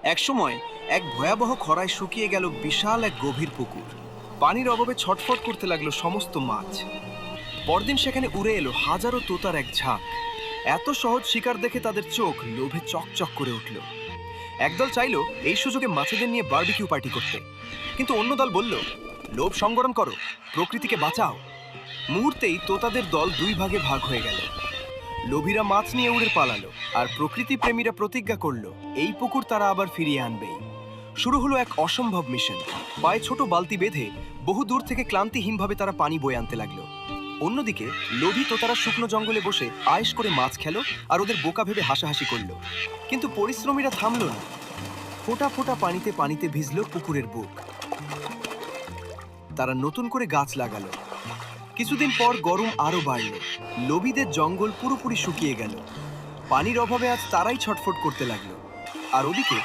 একসময় এক ভয়াবহ খরায় শুকিয়ে গেল বিশাল এক গভীর পুকুর। পানির অভাবে ছটফট করতে লাগলো সমস্ত মাছ। পরদিন সেখানে উড়ে এলো হাজারো তোতার এক ঝাঁক। এত সহজ শিকার দেখে তাদের চোখ লোভে চকচক করে উঠল। একদল চাইলো এই সুযোগে মাছেদের নিয়ে বারবিকিউ পার্টি করতে, কিন্তু অন্য দল বলল, লোভ সংবরণ করো, প্রকৃতিকে বাঁচাও। মুহূর্তেই তোতাদের দল দুই ভাগে ভাগ হয়ে গেল। লোভীরা মাছ নিয়ে উড়ে পালালো, আর প্রকৃতি প্রেমীরা প্রতিজ্ঞা করলো এই পুকুর তারা আবার ফিরিয়ে আনবেই। শুরু হলো এক অসম্ভব মিশন। পায়ে ছোট বালতি বেঁধে বহু দূর থেকে ক্লান্তিহীনভাবে তারা পানি বয়ে আনতে লাগলো। অন্যদিকে লোভী তোতারা শুকনো জঙ্গলে বসে আয়েশ করে মাছ খেলো আর ওদের বোকা ভেবে হাসাহাসি করলো। কিন্তু পরিশ্রমীরা থামলো না। ফোঁটা ফোঁটা পানিতে পানিতে ভিজল পুকুরের বুক। তারা নতুন করে গাছ লাগালো। কিছুদিন পর গরম আরো বাড়ল। লোভীদের জঙ্গল পুরোপুরি শুকিয়ে গেল। পানির অভাবে আজ তারাই ছটফট করতে লাগলো। আর ওদিকে